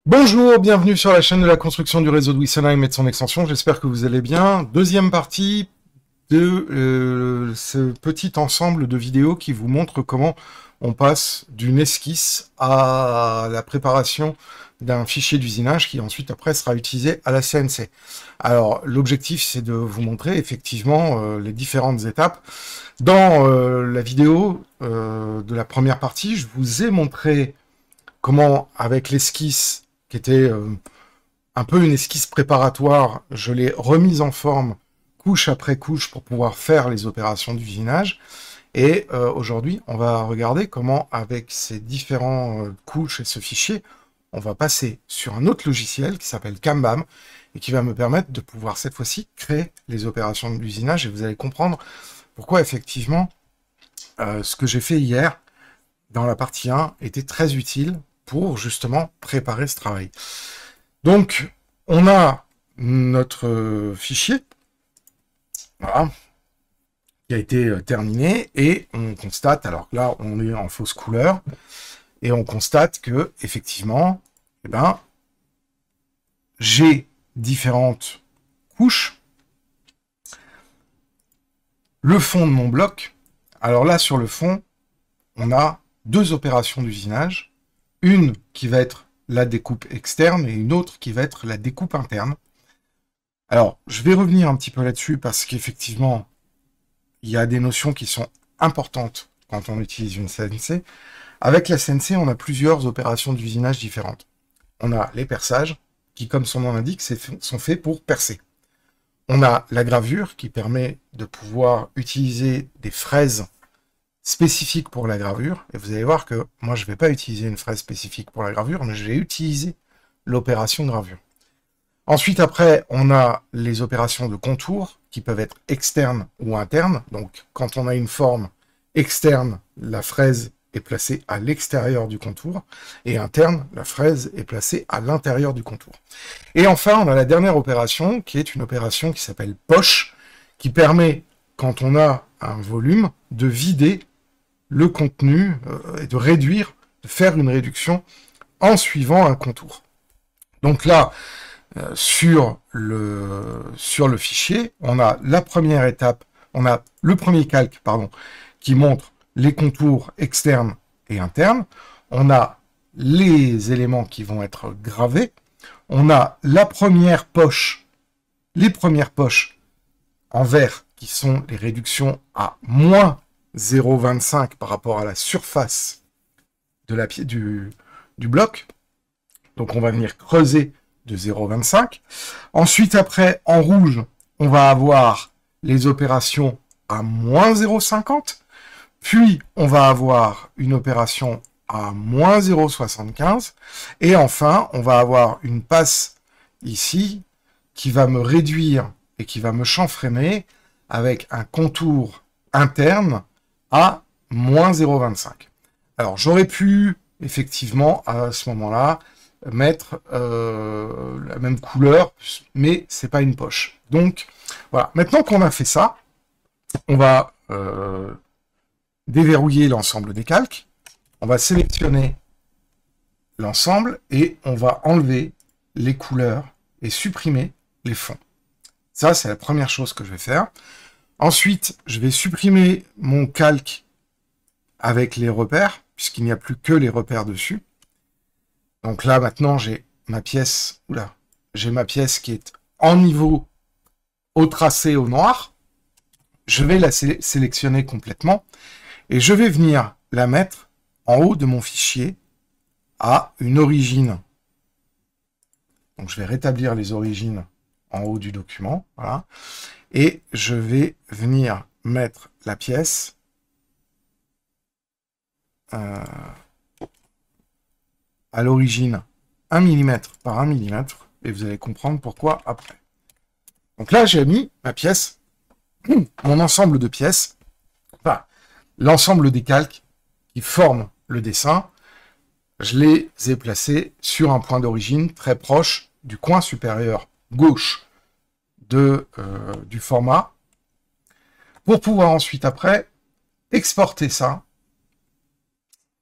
Bonjour, bienvenue sur la chaîne de la construction du réseau de Wissonheim et de son extension. J'espère que vous allez bien. Deuxième partie de ce petit ensemble de vidéos qui vous montre comment on passe d'une esquisse à la préparation d'un fichier d'usinage qui ensuite après sera utilisé à la CNC. Alors l'objectif c'est de vous montrer effectivement les différentes étapes. Dans la vidéo de la première partie, je vous ai montré comment avec l'esquisse qui était un peu une esquisse préparatoire, je l'ai remise en forme couche après couche pour pouvoir faire les opérations d'usinage. Et aujourd'hui, on va regarder comment, avec ces différentes couches et ce fichier, on va passer sur un autre logiciel qui s'appelle Kanban et qui va me permettre de pouvoir cette fois-ci créer les opérations d'usinage. Et vous allez comprendre pourquoi effectivement ce que j'ai fait hier dans la partie 1 était très utile pour justement préparer ce travail. Donc, on a notre fichier, voilà, qui a été terminé, et on constate, alors là, on est en fausse couleur, et on constate que, effectivement, eh ben, j'ai différentes couches. Le fond de mon bloc, alors là, sur le fond, on a deux opérations d'usinage, une qui va être la découpe externe et une autre qui va être la découpe interne. Alors, je vais revenir un petit peu là-dessus parce qu'effectivement, il y a des notions qui sont importantes quand on utilise une CNC. Avec la CNC, on a plusieurs opérations d'usinage différentes. On a les perçages, qui, comme son nom l'indique, sont faits pour percer. On a la gravure, qui permet de pouvoir utiliser des fraises spécifique pour la gravure, et vous allez voir que moi je ne vais pas utiliser une fraise spécifique pour la gravure, mais je vais utiliser l'opération gravure. Ensuite, après, on a les opérations de contour, qui peuvent être externes ou internes. Donc, quand on a une forme externe, la fraise est placée à l'extérieur du contour, et interne, la fraise est placée à l'intérieur du contour. Et enfin, on a la dernière opération, qui est une opération qui s'appelle poche, qui permet, quand on a un volume, de vider le contenu et de réduire, de faire une réduction en suivant un contour. Donc là, sur le fichier, on a la première étape, on a le premier calque, pardon, qui montre les contours externes et internes, on a les éléments qui vont être gravés, on a la première poche, les premières poches en vert qui sont les réductions à moins 0,25 par rapport à la surface de du bloc. Donc on va venir creuser de 0,25. Ensuite, après, en rouge, on va avoir les opérations à moins 0,50. Puis, on va avoir une opération à moins 0,75. Et enfin, on va avoir une passe ici qui va me réduire et qui va me chanfreiner avec un contour interne à moins 0,25. Alors, j'aurais pu, effectivement, à ce moment-là, mettre la même couleur, mais c'est pas une poche. Donc, voilà. Maintenant qu'on a fait ça, on va déverrouiller l'ensemble des calques, on va sélectionner l'ensemble et on va enlever les couleurs et supprimer les fonds. Ça, c'est la première chose que je vais faire. Ensuite, je vais supprimer mon calque avec les repères, puisqu'il n'y a plus que les repères dessus. Donc là, maintenant, j'ai ma pièce, j'ai ma pièce qui est en niveau au tracé au noir. Je vais la sélectionner complètement et je vais venir la mettre en haut de mon fichier à une origine. Donc je vais rétablir les origines en haut du document, voilà. Et je vais venir mettre la pièce à l'origine 1 mm par 1 mm, et vous allez comprendre pourquoi après. Donc là, j'ai mis ma pièce, mon ensemble de pièces, enfin, l'ensemble des calques qui forment le dessin, je les ai placés sur un point d'origine très proche du coin supérieur gauche du format, pour pouvoir ensuite après exporter ça,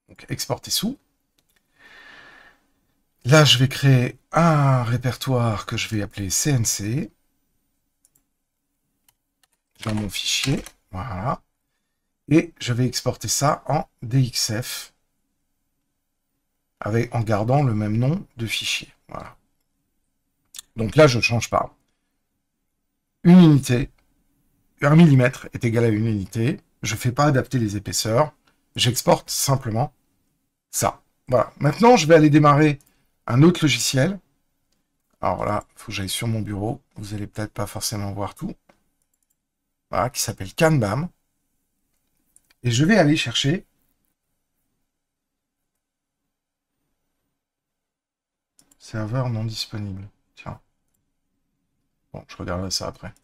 donc exporter sous, Là, je vais créer un répertoire que je vais appeler CNC dans mon fichier. Voilà. Et je vais exporter ça en DXF en gardant le même nom de fichier. Voilà. Donc là, je ne change pas. Une unité, 1 millimètre est égal à une unité. Je ne fais pas adapter les épaisseurs. J'exporte simplement ça. Voilà. Maintenant, je vais aller démarrer un autre logiciel. Alors là, il faut que j'aille sur mon bureau. Vous n'allez peut-être pas forcément voir tout. Voilà, qui s'appelle Kanban. Et je vais aller chercher serveur non disponible. Tiens. Bon, je regarderai ça après.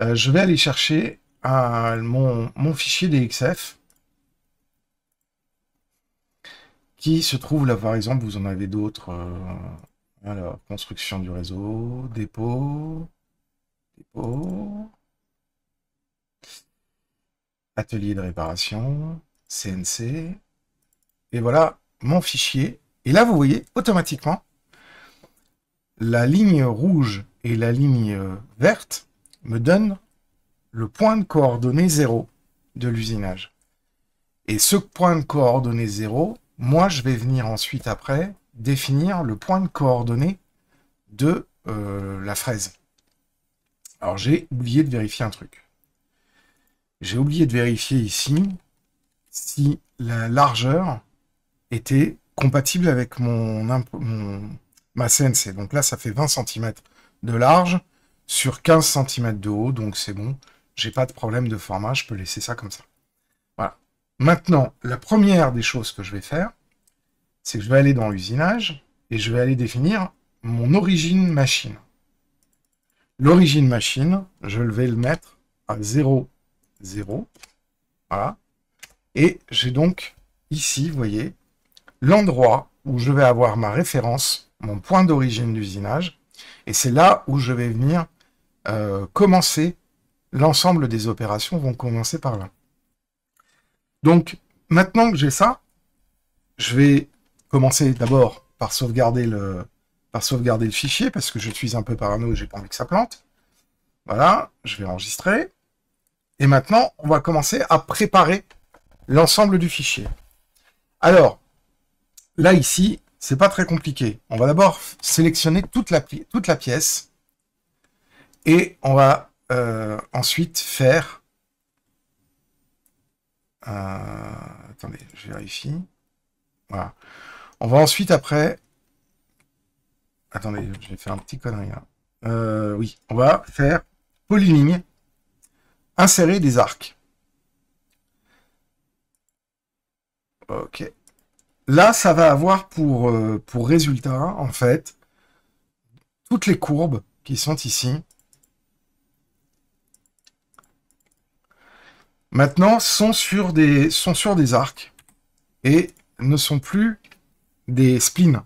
Je vais aller chercher mon fichier DXF qui se trouve là, par exemple, vous en avez d'autres. Alors, construction du réseau, dépôt, atelier de réparation, CNC, et voilà mon fichier. Et là, vous voyez, automatiquement, la ligne rouge et la ligne verte me donnent le point de coordonnée 0 de l'usinage. Et ce point de coordonnée 0, moi, je vais venir ensuite, après, définir le point de coordonnée de la fraise. Alors, j'ai oublié de vérifier un truc. J'ai oublié de vérifier ici si la largeur était compatible avec ma CNC. Donc là, ça fait 20 cm de large sur 15 cm de haut, donc c'est bon. J'ai pas de problème de format, je peux laisser ça comme ça. Voilà. Maintenant, la première des choses que je vais faire, c'est que je vais aller dans l'usinage et je vais aller définir mon origine machine. L'origine machine, je vais le mettre à 0, 0. Voilà. Et j'ai donc ici, vous voyez, l'endroit où je vais avoir ma référence, mon point d'origine d'usinage. Et c'est là où je vais venir commencer. L'ensemble des opérations vont commencer par là. Donc, maintenant que j'ai ça, je vais commencer d'abord par sauvegarder le fichier, parce que je suis un peu parano et j'ai pas envie que ça plante. Voilà, je vais enregistrer. Et maintenant, on va commencer à préparer l'ensemble du fichier. Alors, là, ici, c'est pas très compliqué. On va d'abord sélectionner toute la pièce. Et on va ensuite faire... attendez, je vérifie. Voilà. On va ensuite, après... Attendez, je vais faire un petit connerie là. Oui, on va faire polyligne, insérer des arcs. Ok. Là, ça va avoir pour résultat, en fait, toutes les courbes qui sont ici. Maintenant, sont sur des arcs et ne sont plus des splines.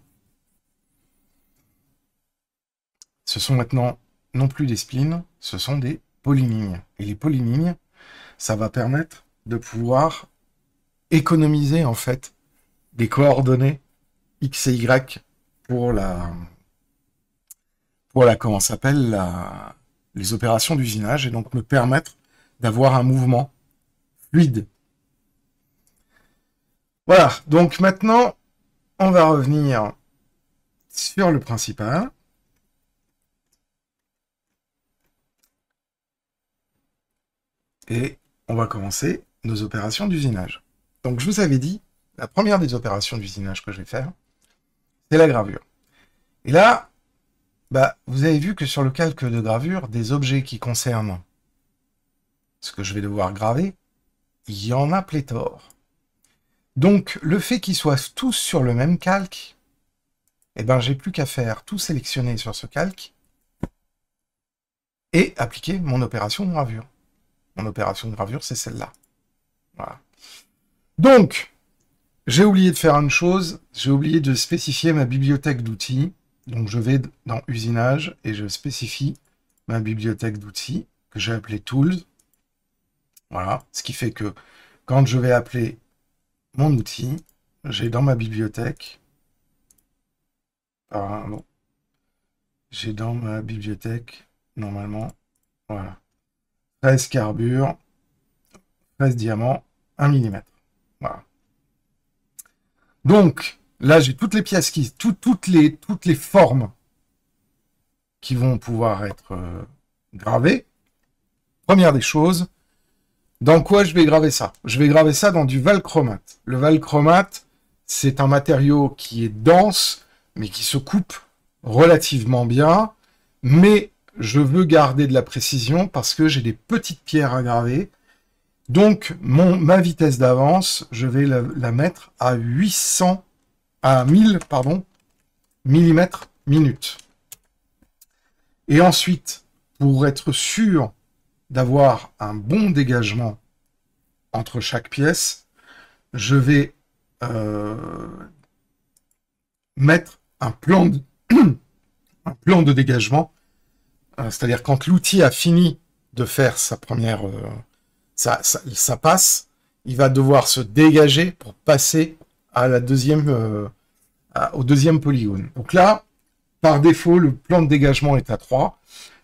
Ce sont maintenant non plus des splines, ce sont des polylignes. Et les polylignes, ça va permettre de pouvoir économiser en fait des coordonnées X et Y pour comment s'appelle, les opérations d'usinage, et donc me permettre d'avoir un mouvement fluide. Voilà, donc maintenant, on va revenir sur le principal. Et on va commencer nos opérations d'usinage. Donc je vous avais dit, la première des opérations d'usinage que je vais faire, c'est la gravure. Et là, vous avez vu que sur le calque de gravure, des objets qui concernent ce que je vais devoir graver, il y en a pléthore. Donc le fait qu'ils soient tous sur le même calque, eh ben j'ai plus qu'à faire tout sélectionner sur ce calque et appliquer mon opération de gravure. Mon opération de gravure, c'est celle-là. Voilà. Donc, j'ai oublié de faire une chose, j'ai oublié de spécifier ma bibliothèque d'outils. Donc je vais dans Usinage et je spécifie ma bibliothèque d'outils que j'ai appelée Tools. Voilà, ce qui fait que quand je vais appeler mon outil, j'ai dans ma bibliothèque Pardon. J'ai dans ma bibliothèque, normalement, voilà. 13 carbure, 13 diamants, 1 mm. Voilà. Donc, là, j'ai toutes les pièces toutes les formes qui vont pouvoir être gravées. Première des choses, dans quoi je vais graver ça? Je vais graver ça dans du valchromate. Le valchromate, c'est un matériau qui est dense, mais qui se coupe relativement bien. Mais je veux garder de la précision parce que j'ai des petites pierres à graver. Donc, ma vitesse d'avance, je vais la mettre à 1000, pardon, millimètres minute. Et ensuite, pour être sûr d'avoir un bon dégagement entre chaque pièce, je vais mettre un plan de dégagement. C'est-à-dire quand l'outil a fini de faire sa première... ça passe, il va devoir se dégager pour passer à la deuxième, au deuxième polygone. Donc là, par défaut, le plan de dégagement est à 3.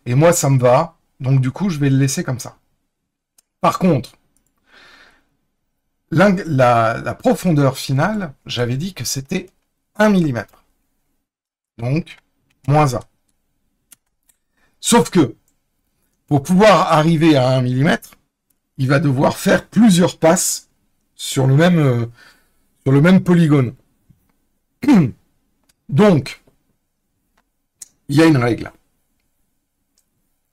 Et moi, ça me va. Donc du coup, je vais le laisser comme ça. Par contre, la profondeur finale, j'avais dit que c'était 1 mm. Donc, moins 1. Sauf que, pour pouvoir arriver à 1 mm, il va devoir faire plusieurs passes sur le même polygone. Donc, il y a une règle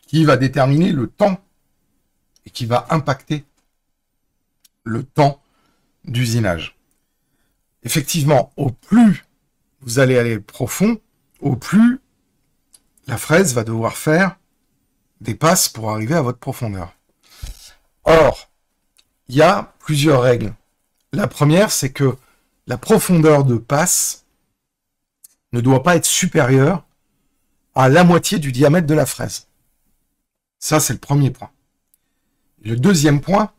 qui va déterminer le temps et qui va impacter le temps d'usinage. Effectivement, au plus vous allez aller profond, au plus la fraise va devoir faire des passes pour arriver à votre profondeur. Or, il y a plusieurs règles. La première, c'est que la profondeur de passe ne doit pas être supérieure à la moitié du diamètre de la fraise. Ça, c'est le premier point. Le deuxième point,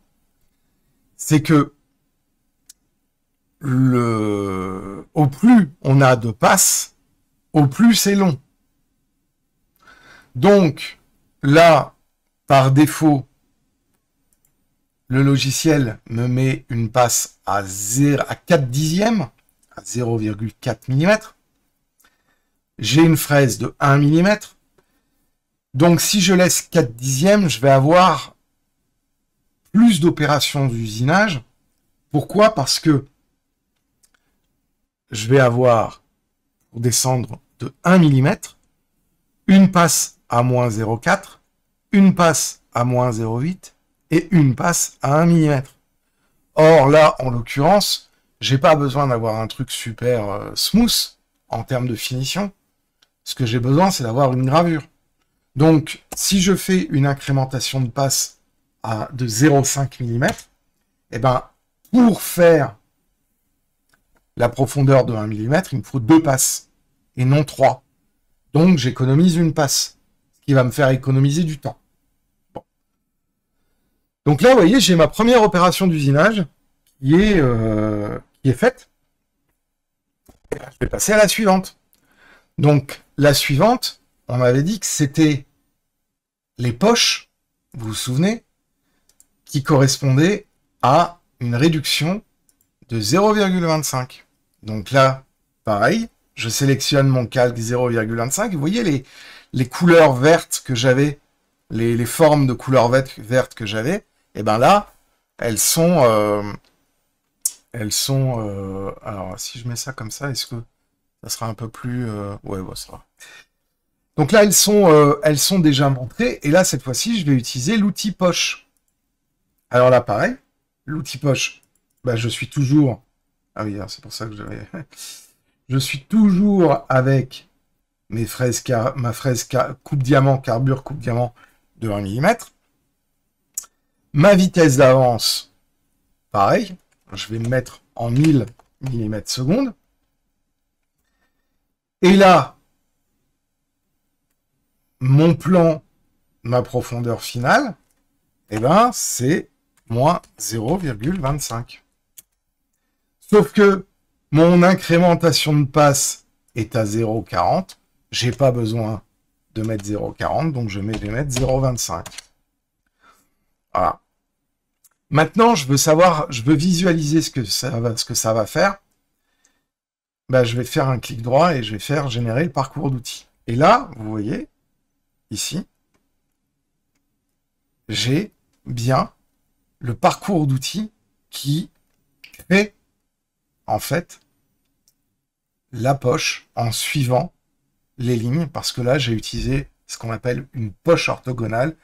c'est que au plus on a de passes, au plus c'est long. Donc, là, par défaut, le logiciel me met une passe à 4 dixièmes, à 0,4 mm. J'ai une fraise de 1 mm. Donc, si je laisse 4 dixièmes, je vais avoir plus d'opérations d'usinage. Pourquoi? Parce que je vais avoir, pour descendre de 1 mm, une passe à moins 0,4, une passe à moins 0,8 et une passe à 1 mm. Or, là, en l'occurrence, j'ai pas besoin d'avoir un truc super smooth en termes de finition. Ce que j'ai besoin, c'est d'avoir une gravure. Donc, si je fais une incrémentation de passe de 0,5 mm, eh ben, pour faire la profondeur de 1 mm, il me faut 2 passes et non 3. Donc, j'économise une passe, ce qui va me faire économiser du temps. Bon. Donc là, vous voyez, j'ai ma première opération d'usinage qui est faite. Et là, je vais passer à la suivante. Donc, la suivante, on m'avait dit que c'était les poches, vous vous souvenez, qui correspondaient à une réduction de 0,25. Donc là, pareil, je sélectionne mon calque 0,25. Vous voyez les couleurs vertes que j'avais, les formes de couleurs vertes que j'avais, et bien là, elles sont... alors, si je mets ça comme ça, est-ce que ça sera un peu plus... ouais, bon, ça va. Donc là, elles sont déjà montrées. Et là, cette fois-ci, je vais utiliser l'outil poche. Alors là, pareil, l'outil poche, bah, je suis toujours... Ah oui, c'est pour ça que j'avais... Je suis toujours avec ma fraise coupe diamant, carbure coupe diamant de 1 mm. Ma vitesse d'avance, pareil, je vais me mettre en 1000 mm secondes. Et là, mon plan, ma profondeur finale, eh ben, c'est moins 0,25. Sauf que mon incrémentation de passe est à 0,40. J'ai pas besoin de mettre 0,40, donc je vais mettre 0,25. Voilà. Maintenant, je veux visualiser ce que ça va faire. Ben, je vais faire un clic droit et je vais faire générer le parcours d'outils. Et là, vous voyez, ici, j'ai bien le parcours d'outils qui fait, en fait, la poche en suivant les lignes, parce que là, j'ai utilisé ce qu'on appelle une poche orthogonale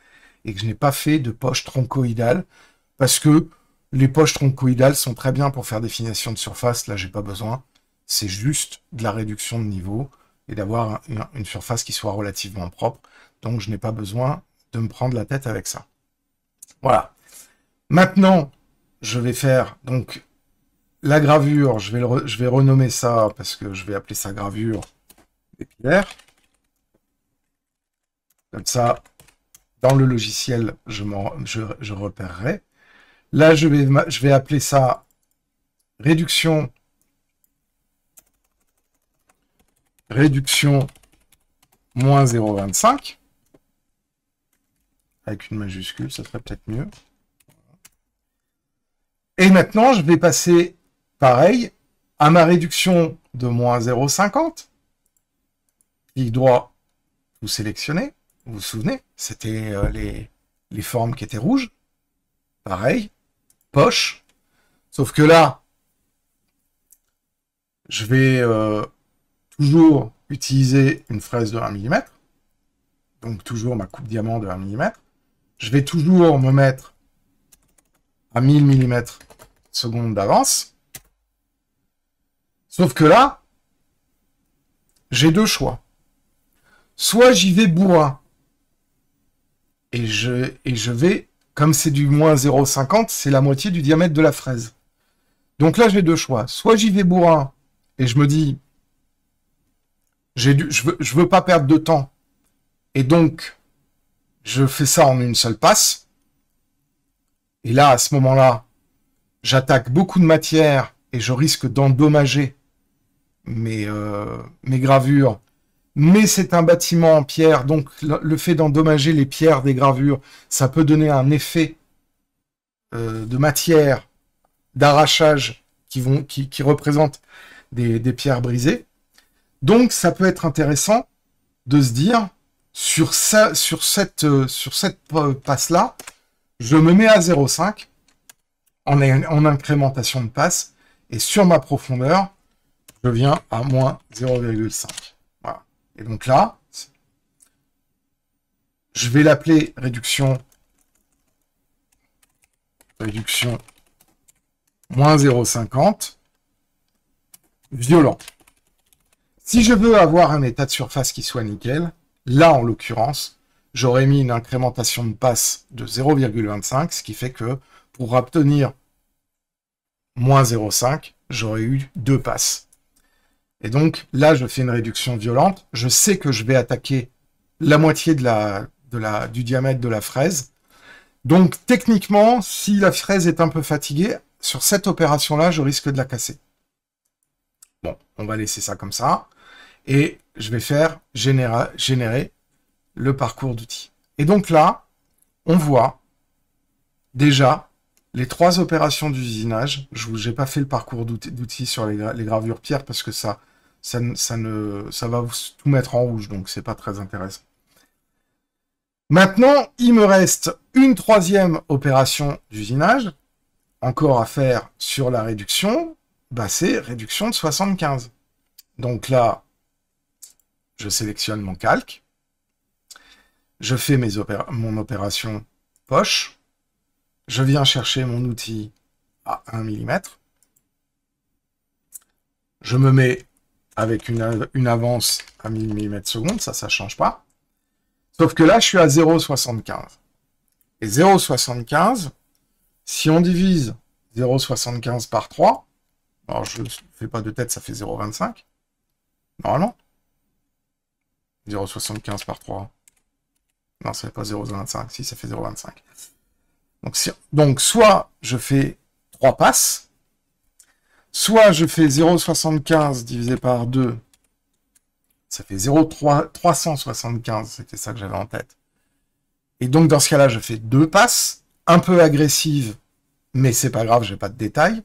et que je n'ai pas fait de poche troncoïdale, parce que les poches troncoïdales sont très bien pour faire définition de surface. Là, j'ai pas besoin. C'est juste de la réduction de niveau et d'avoir une surface qui soit relativement propre. Donc, je n'ai pas besoin de me prendre la tête avec ça. Voilà. Maintenant, je vais faire donc la gravure. Je vais renommer ça parce que je vais appeler ça gravure dépilaire. Comme ça, dans le logiciel, je repérerai. Là, je vais appeler ça réduction moins 0,25. Avec une majuscule, ça serait peut-être mieux. Et maintenant, je vais passer, pareil, à ma réduction de moins 0,50. Clic droit, vous sélectionnez. Vous vous souvenez, c'était les formes qui étaient rouges. Pareil, poche. Sauf que là, je vais toujours utiliser une fraise de 1 mm. Donc toujours ma coupe diamant de 1 mm. Je vais toujours me mettre à 1000 mm/s d'avance. Sauf que là, j'ai deux choix. Soit j'y vais bourrin. Et je vais, comme c'est du moins 0,50, c'est la moitié du diamètre de la fraise. Donc là, j'ai deux choix. Soit j'y vais bourrin, et je me dis, je veux pas perdre de temps, et donc, je fais ça en une seule passe. Et là, à ce moment-là, j'attaque beaucoup de matière, et je risque d'endommager mes gravures. Mais c'est un bâtiment en pierre, donc le fait d'endommager les pierres des gravures, ça peut donner un effet de matière, d'arrachage qui représente des pierres brisées. Donc ça peut être intéressant de se dire, sur cette passe-là, je me mets à 0,5 en incrémentation de passe, et sur ma profondeur, je viens à moins 0,5. Voilà. Et donc là, je vais l'appeler réduction moins 0,50 violent. Si je veux avoir un état de surface qui soit nickel, là, en l'occurrence, j'aurais mis une incrémentation de passe de 0,25, ce qui fait que pour obtenir moins 0,5, j'aurais eu deux passes. Et donc, là, je fais une réduction violente. Je sais que je vais attaquer la moitié du diamètre de la fraise. Donc, techniquement, si la fraise est un peu fatiguée, sur cette opération-là, je risque de la casser. Bon, on va laisser ça comme ça. Et je vais faire générer le parcours d'outils. Et donc là, on voit déjà les trois opérations d'usinage. Je n'ai pas fait le parcours d'outils sur les gravures pierre parce que ça va tout mettre en rouge, donc c'est pas très intéressant. Maintenant, il me reste une troisième opération d'usinage, encore à faire sur la réduction, c'est réduction de 75. Donc là, je sélectionne mon calque, je fais mon opération poche, je viens chercher mon outil à 1 mm, je me mets avec une avance à 1000 mm/s, ça ne change pas. Sauf que là, je suis à 0,75. Et 0,75, si on divise 0,75 par 3, alors je ne fais pas de tête, ça fait 0,25. Normalement. 0,75 par 3. Non, ça fait pas 0,25. Si, ça fait 0,25. Donc, soit je fais 3 passes, soit je fais 0,75 divisé par 2, Ça fait 0,375, c'était ça que j'avais en tête. Et donc, dans ce cas-là, je fais 2 passes, un peu agressives, mais c'est pas grave, j'ai pas de détails.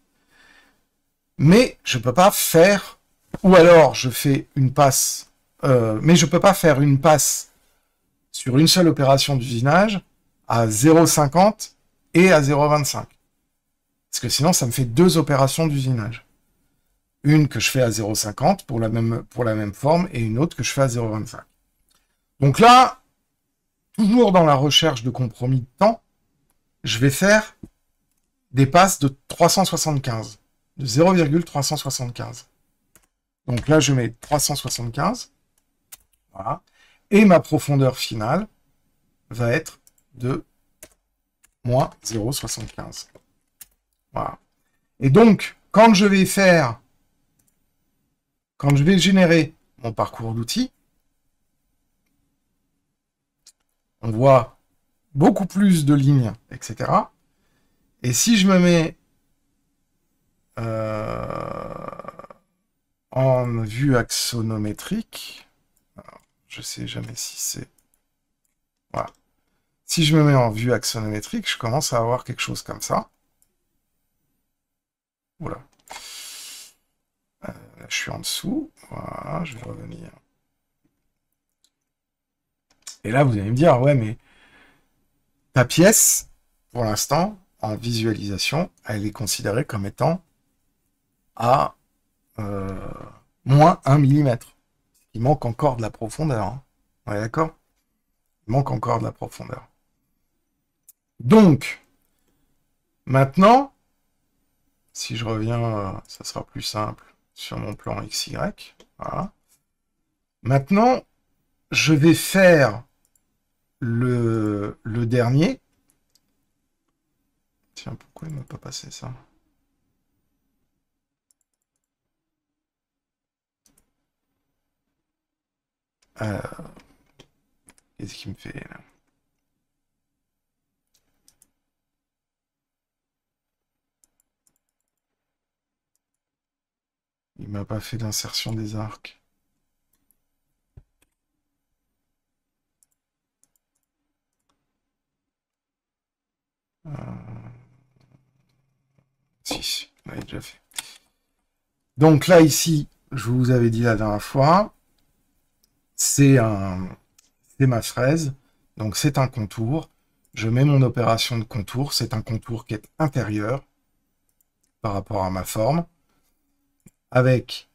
Mais je peux pas faire... Ou alors, je fais une passe... mais je peux pas faire une passe sur une seule opération d'usinage à 0,50 et à 0,25. Parce que sinon, ça me fait 2 opérations d'usinage. Une que je fais à 0,50 pour la même forme et une autre que je fais à 0,25. Donc là, toujours dans la recherche de compromis de temps, je vais faire des passes de 375, de 0,375. Donc là, je mets 375. Voilà. Et ma profondeur finale va être de moins 0,75. Voilà. Et donc, quand je vais générer mon parcours d'outils, on voit beaucoup plus de lignes, etc. Et si je me mets en vue axonométrique, alors, je sais jamais si c'est... Voilà. Si je me mets en vue axonométrique, je commence à avoir quelque chose comme ça. Voilà. Là, je suis en dessous. Voilà, je vais revenir. Et là, vous allez me dire, ouais, mais ta pièce, pour l'instant, en visualisation, elle est considérée comme étant à moins 1 mm. Il manque encore de la profondeur. Hein. Ouais, d'accord? Il manque encore de la profondeur. Donc, maintenant, si je reviens, ça sera plus simple sur mon plan XY. Voilà. Maintenant, je vais faire le dernier. Tiens, pourquoi il ne m'a pas passé ça? Qu'est-ce qu'il me fait là? Il m'a pas fait d'insertion des arcs. Si, on l'avait déjà fait. Donc là, ici, je vous avais dit la dernière fois, c'est ma fraise, donc c'est un contour. Je mets mon opération de contour, c'est un contour qui est intérieur par rapport à ma forme, avec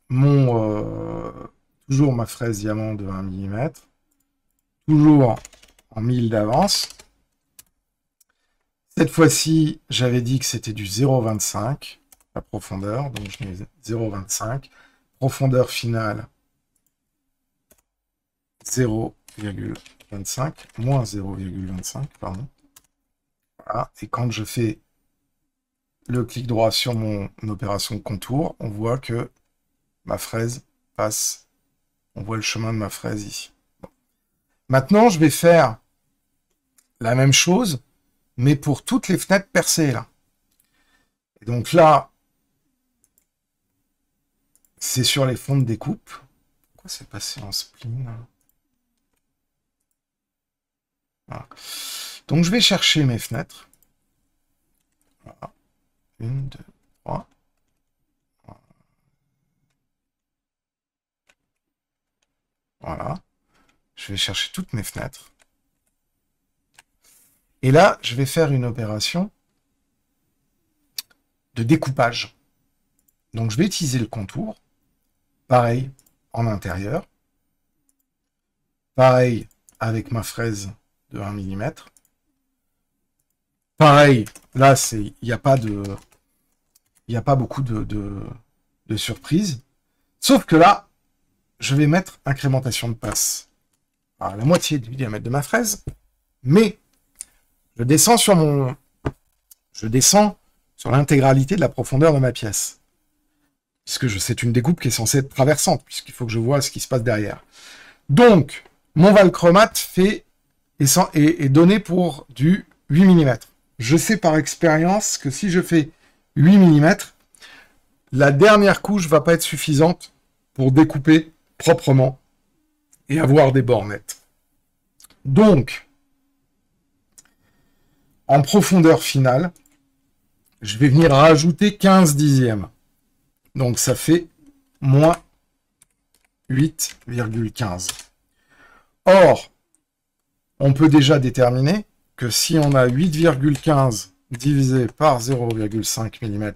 toujours ma fraise diamant de 1 mm, toujours en 1000 d'avance. Cette fois-ci, j'avais dit que c'était du 0,25, la profondeur, donc je mets 0,25. Profondeur finale, 0,25, moins 0,25, pardon. Voilà. Et quand je fais le clic droit sur mon opération de contour, on voit que ma fraise passe. On voit le chemin de ma fraise ici. Bon. Maintenant, je vais faire la même chose, mais pour toutes les fenêtres percées, là. Et donc là, c'est sur les fonds de découpe. Pourquoi c'est passé en spline? Voilà. Donc je vais chercher mes fenêtres. Voilà. 1, 2, 3. Voilà. Je vais chercher toutes mes fenêtres. Et là, je vais faire une opération de découpage. Donc je vais utiliser le contour. Pareil en intérieur. Pareil avec ma fraise de 1 mm. Pareil, là, il n'y a pas beaucoup de surprises. Sauf que là, je vais mettre incrémentation de passe à la moitié du diamètre de ma fraise, mais je descends sur l'intégralité de la profondeur de ma pièce. Puisque c'est une découpe qui est censée être traversante, puisqu'il faut que je vois ce qui se passe derrière. Donc, mon valchromate est donné pour du 8 mm. Je sais par expérience que si je fais 8 mm, la dernière couche ne va pas être suffisante pour découper proprement et avoir des bornettes. Donc, en profondeur finale, je vais venir rajouter 15 dixièmes. Donc, ça fait moins 8,15. Or, on peut déjà déterminer que si on a 8,15 divisé par 0,5 mm,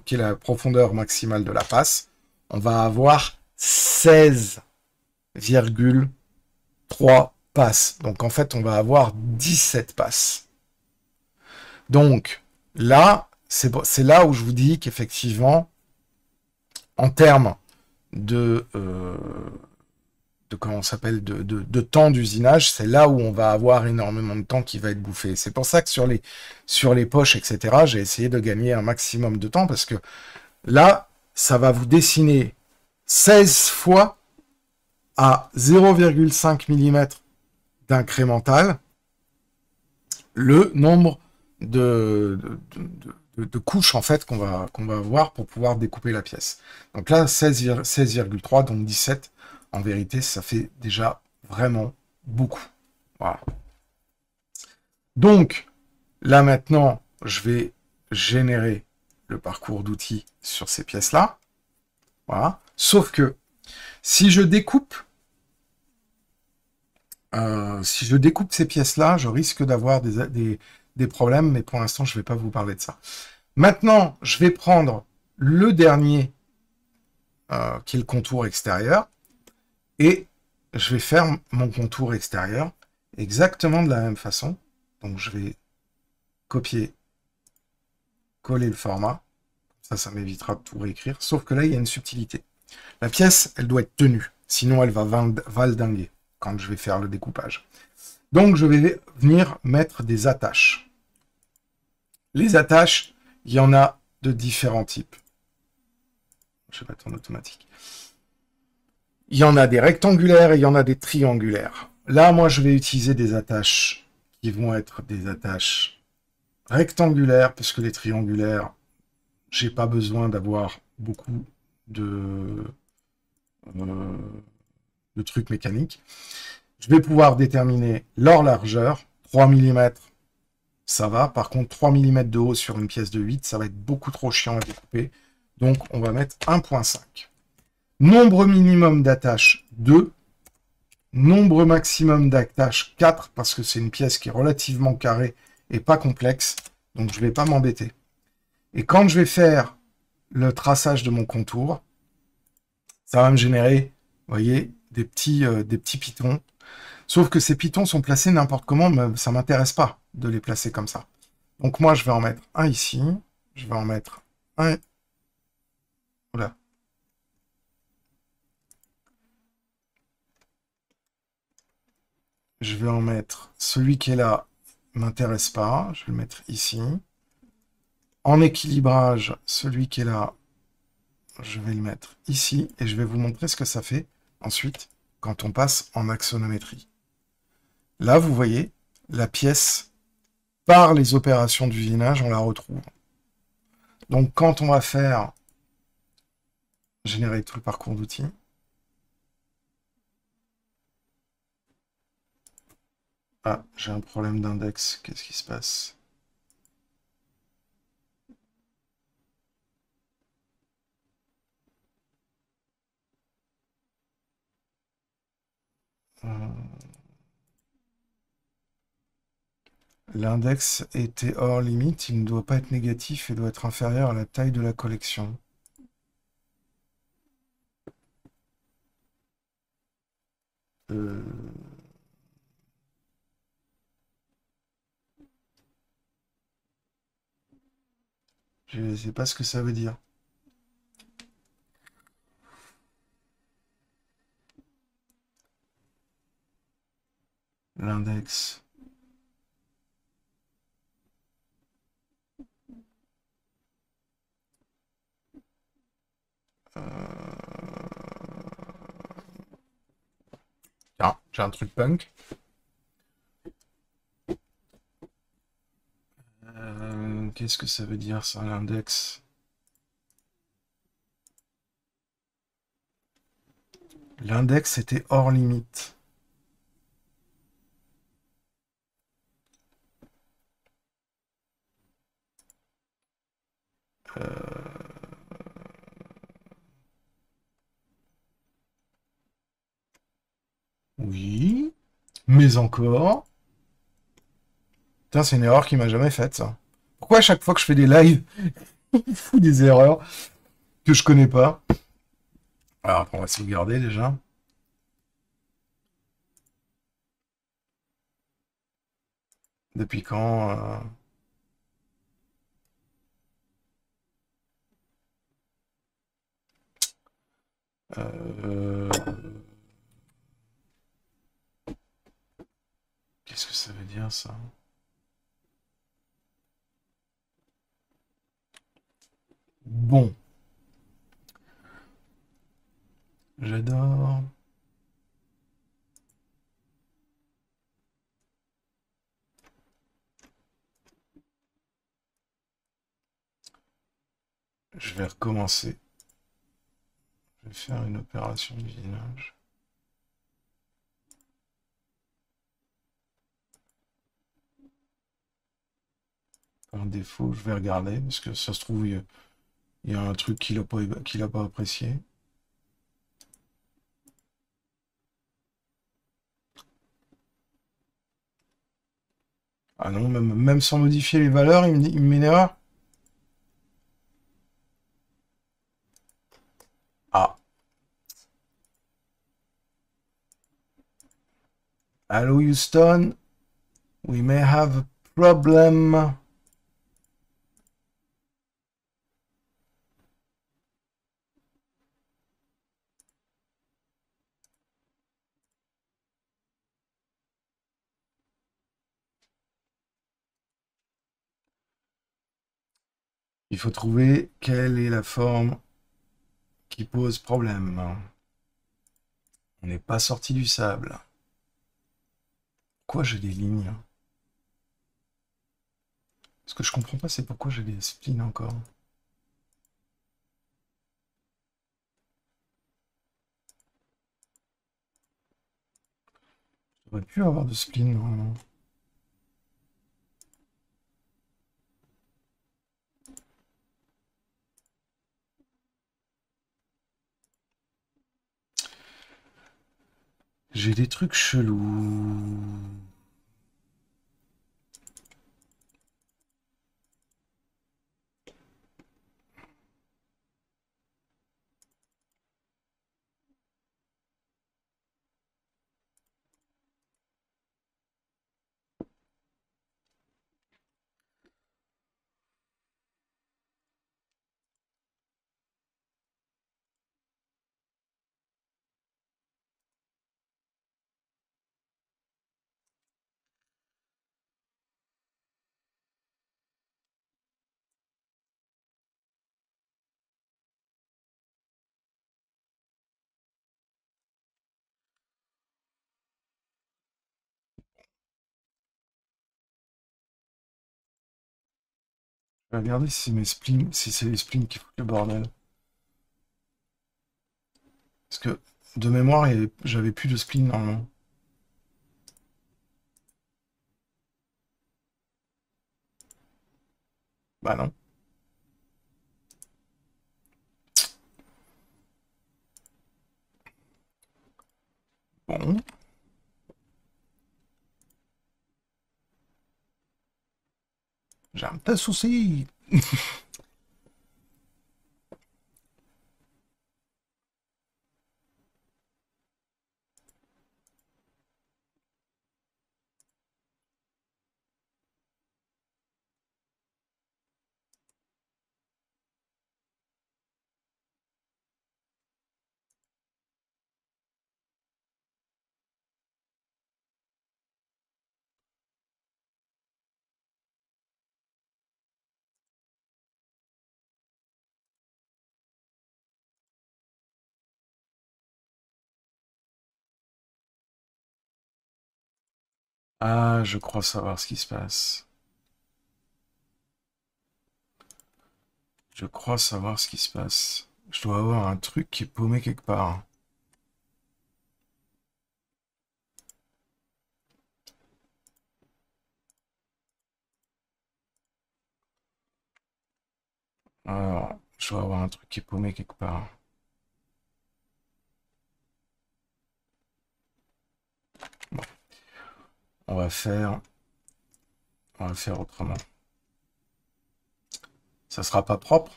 qui est la profondeur maximale de la passe, on va avoir 16,3 passes. Donc en fait, on va avoir 17 passes. Donc là, c'est là où je vous dis qu'effectivement, en termes de comment s'appelle de temps d'usinage, c'est là où on va avoir énormément de temps qui va être bouffé. C'est pour ça que sur les poches, etc., j'ai essayé de gagner un maximum de temps, parce que là, ça va vous dessiner 16 fois à 0,5 mm d'incrémental le nombre de couches en fait qu'on va avoir pour pouvoir découper la pièce. Donc là, 16,3, donc 17. En vérité, ça fait déjà vraiment beaucoup. Voilà. Donc, là maintenant, je vais générer le parcours d'outils sur ces pièces-là. Voilà. Sauf que, si je découpe ces pièces-là, je risque d'avoir des problèmes, mais pour l'instant, je ne vais pas vous parler de ça. Maintenant, je vais prendre le dernier, qui est le contour extérieur, et je vais faire mon contour extérieur exactement de la même façon. Donc, je vais copier, coller le format. Ça m'évitera de tout réécrire. Sauf que là, il y a une subtilité. La pièce, elle doit être tenue. Sinon, elle va valdinguer quand je vais faire le découpage. Donc, je vais venir mettre des attaches. Les attaches, il y en a de différents types. Je vais mettre en automatique. Il y en a des rectangulaires et il y en a des triangulaires. Là, moi, je vais utiliser des attaches qui vont être des attaches rectangulaires, parce que les triangulaires, j'ai pas besoin d'avoir beaucoup de trucs mécaniques. Je vais pouvoir déterminer leur largeur. 3 mm, ça va. Par contre, 3 mm de haut sur une pièce de 8, ça va être beaucoup trop chiant à découper. Donc, on va mettre 1,5. Nombre minimum d'attaches, 2. Nombre maximum d'attaches, 4, parce que c'est une pièce qui est relativement carrée et pas complexe. Donc, je ne vais pas m'embêter. Et quand je vais faire le traçage de mon contour, ça va me générer, vous voyez, des petits pitons. Sauf que ces pitons sont placés n'importe comment, mais ça ne m'intéresse pas de les placer comme ça. Donc moi, je vais en mettre un ici. Je vais en mettre un... Voilà. Je vais en mettre celui qui est là, ne m'intéresse pas. Je vais le mettre ici. En équilibrage, celui qui est là, je vais le mettre ici. Et je vais vous montrer ce que ça fait ensuite quand on passe en axonométrie. Là, vous voyez, la pièce, par les opérations d'usinage, on la retrouve. Donc, quand on va faire générer tout le parcours d'outils, ah, j'ai un problème d'index, qu'est-ce qui se passe? L'index était hors limite, il ne doit pas être négatif et doit être inférieur à la taille de la collection. Je ne sais pas ce que ça veut dire. L'index. Ah, j'ai un truc punk. Qu'est-ce que ça veut dire, ça, l'index? L'index était hors limite. Oui, mais encore. Putain, c'est une erreur qui m'a jamais faite, ça. Pourquoi à chaque fois que je fais des lives, il fout des erreurs que je connais pas? Alors, on va sauvegarder déjà. Depuis quand euh, Qu'est-ce que ça veut dire, ça? Bon, j'adore. Je vais recommencer. Je vais faire une opération de usinage. Par défaut, je vais regarder, parce que ça se trouve, il y a un truc qu'il a pas apprécié. Ah non, même sans modifier les valeurs, il me met une erreur. Ah, hello Houston, we may have a problem. Il faut trouver quelle est la forme qui pose problème. On n'est pas sorti du sable. Pourquoi j'ai des lignes? Ce que je comprends pas, c'est pourquoi j'ai des splines encore. Je devrais plus avoir de spleen normalement. J'ai des trucs chelous. Je vais regarder si mes spleens, si c'est les spleens qui foutent le bordel. Parce que de mémoire, j'avais plus de spleen normalement. Bah non. Bon. J'ai un petit souci. Ah, je crois savoir ce qui se passe. Je crois savoir ce qui se passe. Je dois avoir un truc qui est paumé quelque part. Alors, je dois avoir un truc qui est paumé quelque part. Bon. On va faire autrement. Ça sera pas propre,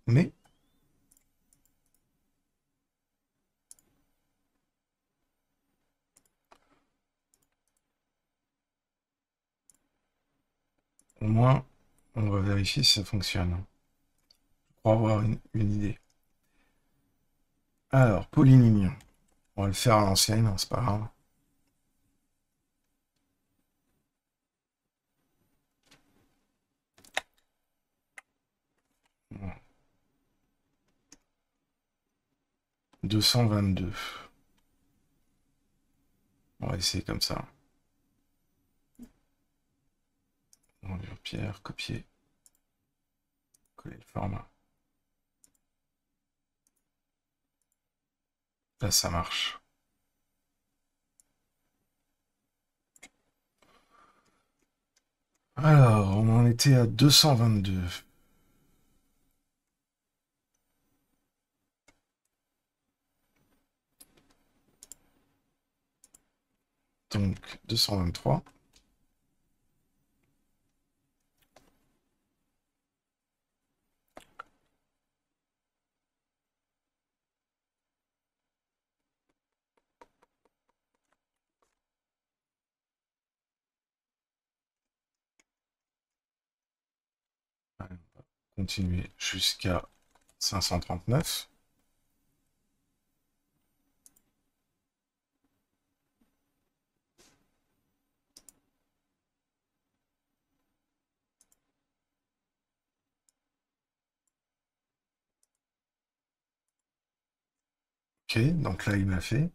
mais au moins, on va vérifier si ça fonctionne. Pour avoir une idée. Alors, polyligne. On va le faire à l'ancienne, hein, c'est pas grave. Bon. 222. On va essayer comme ça. Enlever pierre, copier. Coller le format. Là, ça marche. Alors, on en était à 222. Donc, 223. Allez, on va continuer jusqu'à 539. Ok, donc là, il m'a fait.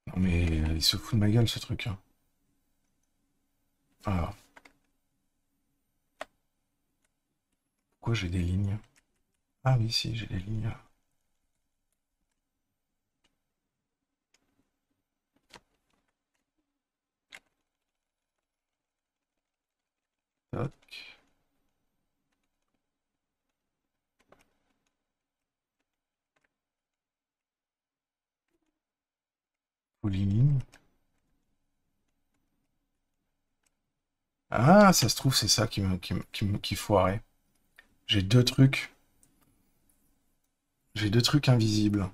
Non mais il se fout de ma gueule, ce truc, hein. Alors, pourquoi j'ai des lignes? Ah oui, si, j'ai des lignes. Toc. Polyligne. Ah, ça se trouve, c'est ça qui foirait. J'ai deux trucs. J'ai deux trucs invisibles.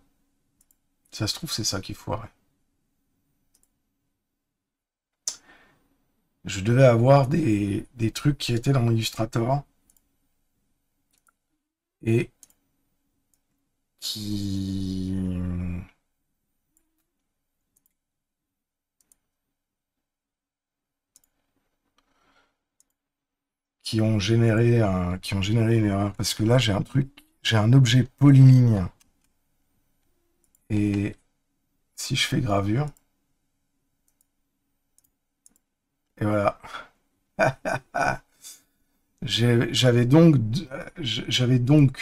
Ça se trouve, c'est ça qui foirait. Je devais avoir des trucs qui étaient dans Illustrator et qui ont généré une erreur. Parce que là, j'ai un truc, j'ai un objet polyligne. Et si je fais gravure, et voilà. J'avais donc,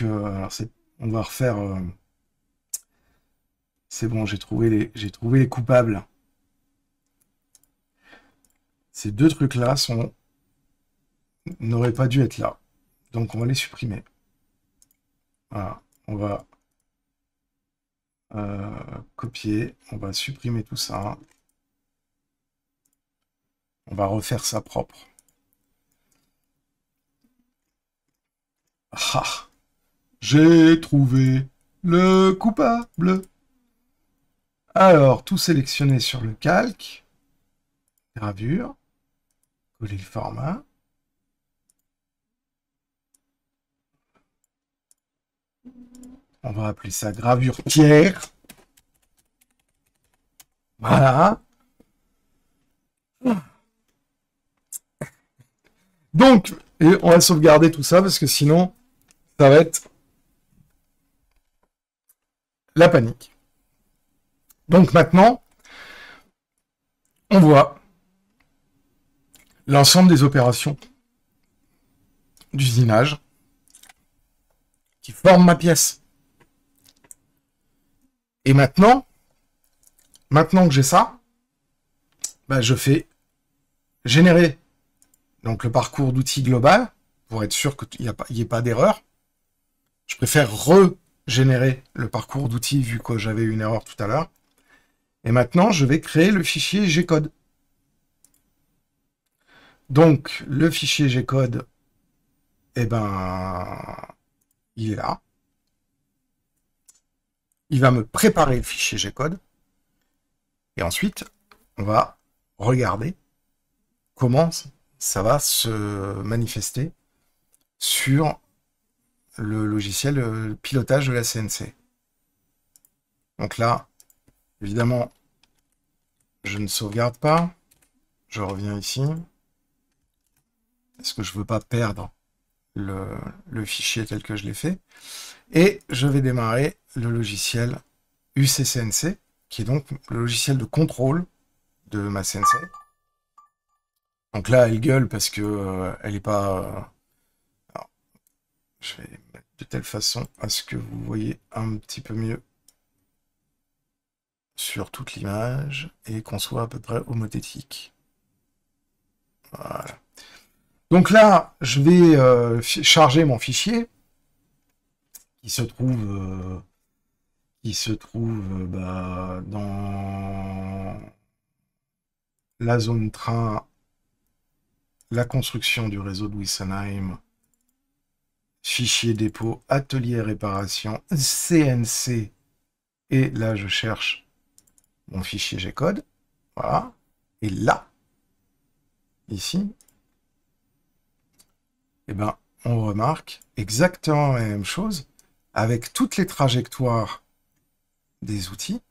alors on va refaire. C'est bon, j'ai trouvé les coupables. Ces deux trucs-là n'auraient pas dû être là. Donc on va les supprimer. Voilà, on va copier, on va supprimer tout ça. On va refaire ça propre. Ah, j'ai trouvé le coupable. Alors, tout sélectionner sur le calque. Gravure. Coller le format. On va appeler ça gravure tiers. Voilà. Donc, et on va sauvegarder tout ça parce que sinon, ça va être la panique. Donc maintenant, on voit l'ensemble des opérations d'usinage qui forment ma pièce. Et maintenant que j'ai ça, bah, je fais générer donc le parcours d'outils global pour être sûr qu'il n'y ait pas d'erreur. Je préfère régénérer le parcours d'outils vu que j'avais une erreur tout à l'heure. Et maintenant, je vais créer le fichier G-code. Donc, le fichier G-code, eh ben, il est là. Il va me préparer le fichier G-code. Et ensuite, on va regarder comment ça va se manifester sur le logiciel de pilotage de la CNC. Donc là, évidemment, je ne sauvegarde pas. Je reviens ici. Parce que je ne veux pas perdre le fichier tel que je l'ai fait. Et je vais démarrer le logiciel UCCNC, qui est donc le logiciel de contrôle de ma CNC. Donc là, elle gueule parce que elle n'est pas... alors, je vais mettre de telle façon à ce que vous voyez un petit peu mieux sur toute l'image et qu'on soit à peu près homothétique. Voilà. Donc là, je vais charger mon fichier qui se trouve dans la zone train, la construction du réseau de Wissenheim, fichier dépôt, atelier réparation, CNC, et là je cherche mon fichier G-code, voilà, et là, ici, eh ben, on remarque exactement la même chose, avec toutes les trajectoires des outils,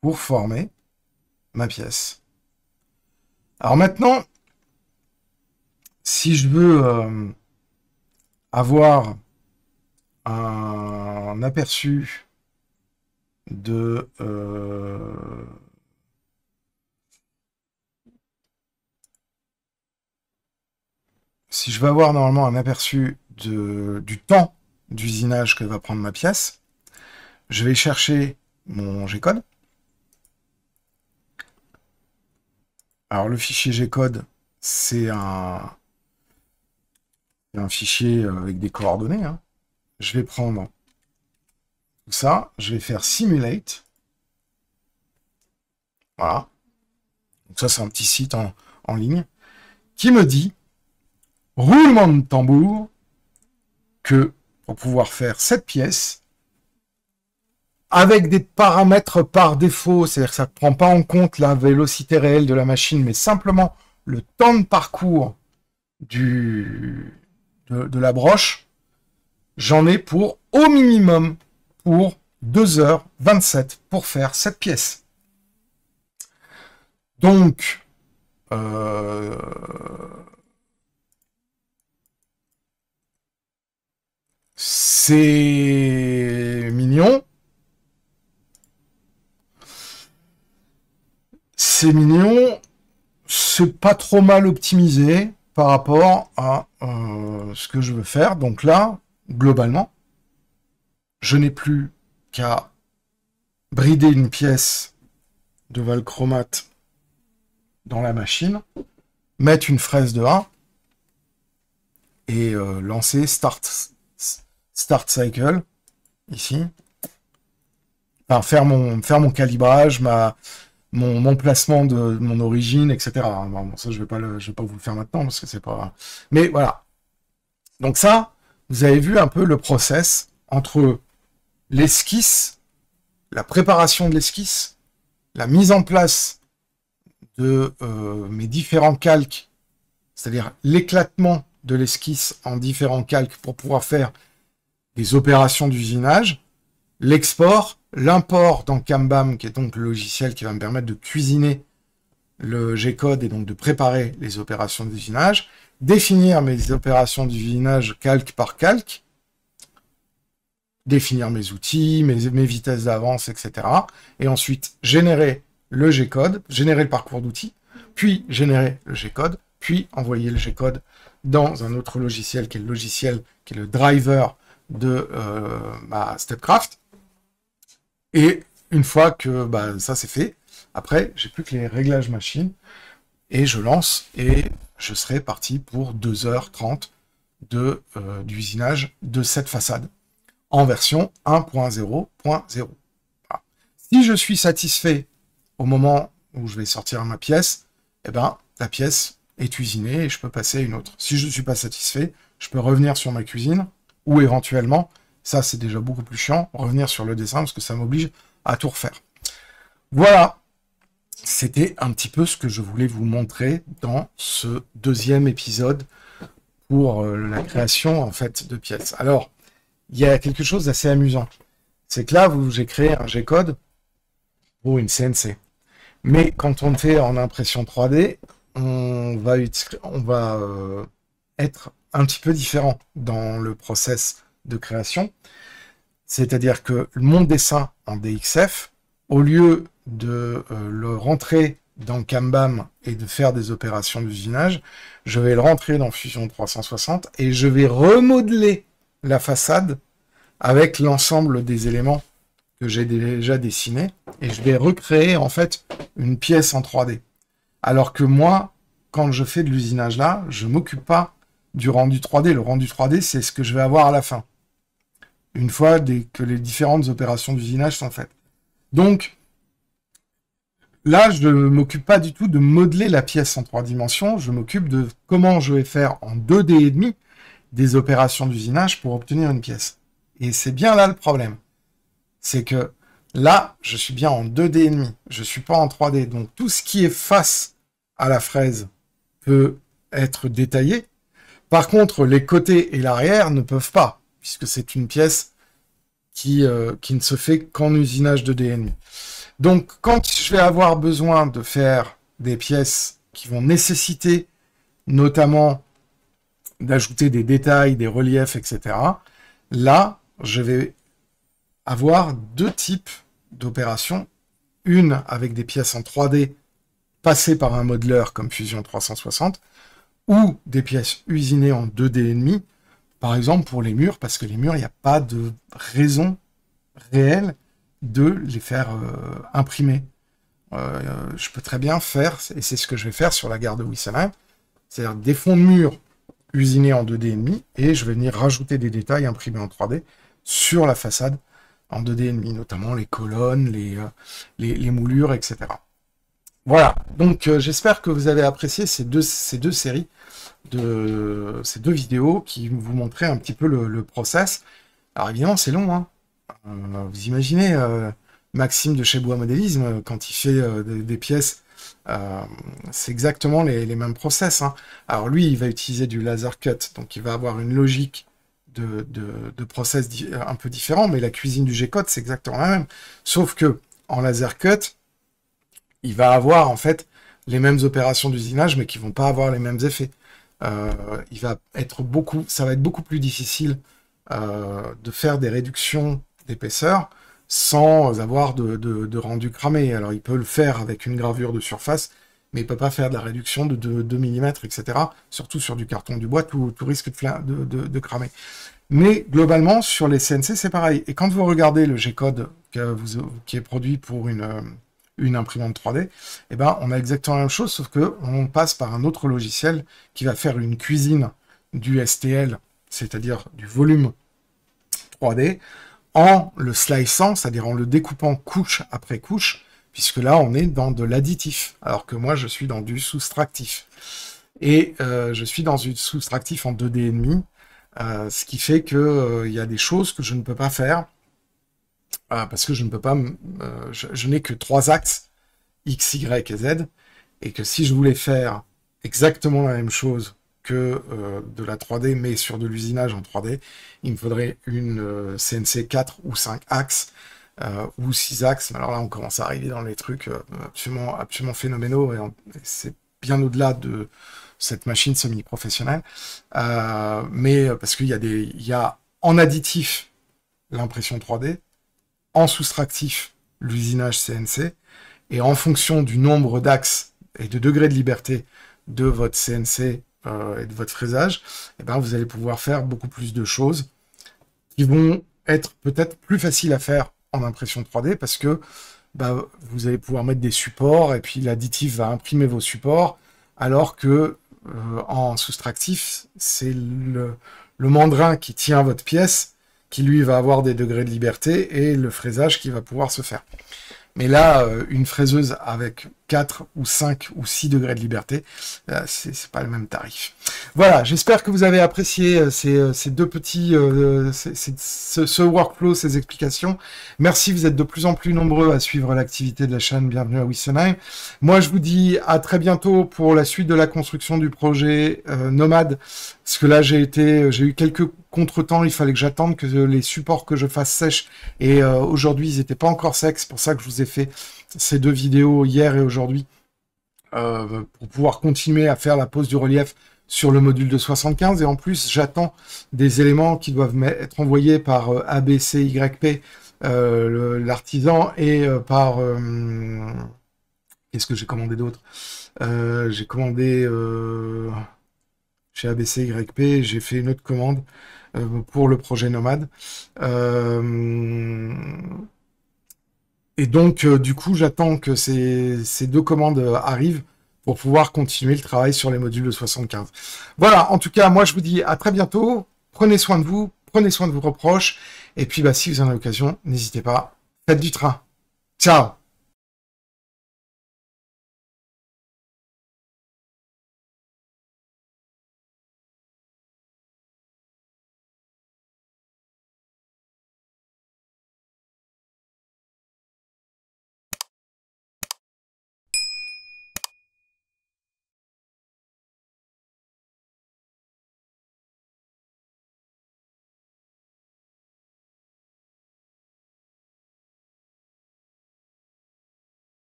pour former ma pièce. Alors maintenant, si je veux avoir un aperçu de si je veux avoir normalement un aperçu du temps d'usinage que va prendre ma pièce, je vais chercher mon G-code. Alors le fichier G-code, c'est un fichier avec des coordonnées. Hein. Je vais prendre tout ça, je vais faire simulate. Voilà. Donc ça, c'est un petit site en ligne qui me dit, roulement de tambour, que pour pouvoir faire cette pièce, avec des paramètres par défaut, c'est-à-dire que ça ne prend pas en compte la vélocité réelle de la machine, mais simplement le temps de parcours de la broche, j'en ai pour, au minimum, pour 2h27 pour faire cette pièce. Donc, c'est mignon. C'est mignon. C'est pas trop mal optimisé par rapport à ce que je veux faire. Donc là, globalement, je n'ai plus qu'à brider une pièce de valchromate dans la machine, mettre une fraise de 1 et lancer Start Cycle, ici. Enfin, faire mon calibrage, mon placement de mon origine, etc. Bon, ça, je vais pas vous le faire maintenant, parce que c'est pas... Mais voilà. Donc ça, vous avez vu un peu le process entre l'esquisse, la préparation de l'esquisse, la mise en place de mes différents calques, c'est-à-dire l'éclatement de l'esquisse en différents calques pour pouvoir faire des opérations d'usinage, l'export, l'import dans Kanban, qui est donc le logiciel qui va me permettre de cuisiner le G-code et donc de préparer les opérations d'usinage, définir mes opérations d'usinage calque par calque, définir mes outils, mes vitesses d'avance, etc. Et ensuite générer le G-code, générer le parcours d'outils, puis générer le G-code, puis envoyer le G-code dans un autre logiciel qui est le driver de ma Stepcraft. Et une fois que ça c'est fait, après, j'ai plus que les réglages machine, et je lance, et je serai parti pour 2h30 d'usinage de cette façade, en version 1.0.0. Voilà. Si je suis satisfait au moment où je vais sortir ma pièce, la pièce est usinée et je peux passer à une autre. Si je ne suis pas satisfait, je peux revenir sur ma cuisine, ou éventuellement, ça c'est déjà beaucoup plus chiant, revenir sur le dessin, parce que ça m'oblige à tout refaire. Voilà, c'était un petit peu ce que je voulais vous montrer dans ce deuxième épisode pour la création, en fait, de pièces. Alors, il y a quelque chose d'assez amusant. C'est que là, j'ai créé un G-code pour une CNC. Mais quand on fait en impression 3D, on va être un petit peu différent dans le process de création. C'est-à-dire que mon dessin en DXF, au lieu de le rentrer dans Kanban et de faire des opérations d'usinage, je vais le rentrer dans Fusion 360 et je vais remodeler la façade avec l'ensemble des éléments que j'ai déjà dessinés, et je vais recréer en fait une pièce en 3D. Alors que moi, quand je fais de l'usinage là, je ne m'occupe pas du rendu 3D. Le rendu 3D, c'est ce que je vais avoir à la fin, une fois que les différentes opérations d'usinage sont faites. Donc, là, je ne m'occupe pas du tout de modeler la pièce en 3 dimensions, je m'occupe de comment je vais faire en 2D et demi des opérations d'usinage pour obtenir une pièce. Et c'est bien là le problème. C'est que là, je suis bien en 2D et demi, je ne suis pas en 3D. Donc tout ce qui est face à la fraise peut être détaillé. Par contre, les côtés et l'arrière ne peuvent pas, puisque c'est une pièce qui ne se fait qu'en usinage 2D et demi. Donc quand je vais avoir besoin de faire des pièces qui vont nécessiter notamment d'ajouter des détails, des reliefs, etc., là, je vais avoir deux types d'opérations. Une avec des pièces en 3D passées par un modeleur comme Fusion 360, ou des pièces usinées en 2D et demi, par exemple pour les murs, parce que les murs, il n'y a pas de raison réelle de les faire imprimer. Je peux très bien faire, et c'est ce que je vais faire sur la gare de Wissem, c'est-à-dire des fonds de murs usinés en 2D et demi, et je vais venir rajouter des détails imprimés en 3D sur la façade en 2D et demi, notamment les colonnes, les moulures, etc. Voilà, donc j'espère que vous avez apprécié ces deux séries, ces deux vidéos qui vous montraient un petit peu le process. Alors évidemment, c'est long, hein. Vous imaginez Maxime de chez Bois Modélisme, quand il fait des pièces, c'est exactement les mêmes process, hein. Alors lui, il va utiliser du laser cut, donc il va avoir une logique de process un peu différent, mais la cuisine du G-code, c'est exactement la même. Sauf que en laser cut, il va avoir en fait les mêmes opérations d'usinage, mais qui vont pas avoir les mêmes effets. Ça va être beaucoup plus difficile de faire des réductions d'épaisseur sans avoir de rendu cramé. Alors il peut le faire avec une gravure de surface, mais il ne peut pas faire de la réduction de 2 mm, etc. Surtout sur du carton du bois, tout risque de cramer. Mais globalement, sur les CNC, c'est pareil. Et quand vous regardez le G-code qui est produit pour une imprimante 3D, eh ben, on a exactement la même chose, sauf qu'on passe par un autre logiciel qui va faire une cuisine du STL, c'est-à-dire du volume 3D, en le sliceant, c'est-à-dire en le découpant couche après couche, puisque là, on est dans de l'additif, alors que moi, je suis dans du soustractif. Et je suis dans du soustractif en 2D et demi, ce qui fait que y a des choses que je ne peux pas faire, parce que je ne peux pas, je n'ai que 3 axes, X, Y et Z, et que si je voulais faire exactement la même chose que de la 3D, mais sur de l'usinage en 3D, il me faudrait une CNC 4 ou 5 axes, ou 6 axes. Alors là, on commence à arriver dans les trucs absolument phénoménaux, et c'est bien au-delà de cette machine semi-professionnelle, mais parce qu'il y a en additif l'impression 3D, en soustractif l'usinage CNC, et en fonction du nombre d'axes et de degrés de liberté de votre CNC et de votre fraisage, eh ben, vous allez pouvoir faire beaucoup plus de choses qui vont être peut-être plus faciles à faire en impression 3D parce que bah, vous allez pouvoir mettre des supports et puis l'additif va imprimer vos supports, alors que en soustractif, c'est le mandrin qui tient votre pièce qui lui va avoir des degrés de liberté et le fraisage qui va pouvoir se faire. Mais là, une fraiseuse avec 4 ou 5 ou 6 degrés de liberté, c'est pas le même tarif. Voilà, j'espère que vous avez apprécié ces deux petits, ce workflow, ces explications. Merci, vous êtes de plus en plus nombreux à suivre l'activité de la chaîne. Bienvenue à Wessenheim. Moi, je vous dis à très bientôt pour la suite de la construction du projet Nomade. Parce que là, j'ai eu quelques contretemps, il fallait que j'attende que les supports que je fasse sèchent. Et aujourd'hui, ils n'étaient pas encore secs. C'est pour ça que je vous ai fait ces deux vidéos hier et aujourd'hui pour pouvoir continuer à faire la pose du relief sur le module de 75. Et en plus, j'attends des éléments qui doivent être envoyés par ABCYP, l'artisan, et par... qu'est-ce que j'ai commandé d'autre? J'ai commandé... chez ABCYP, j'ai fait une autre commande pour le projet Nomade. Et donc, du coup, j'attends que ces deux commandes arrivent pour pouvoir continuer le travail sur les modules de 75. Voilà, en tout cas, moi, je vous dis à très bientôt. Prenez soin de vous, prenez soin de vos proches. Et puis, bah, si vous en avez l'occasion, n'hésitez pas, faites du train. Ciao!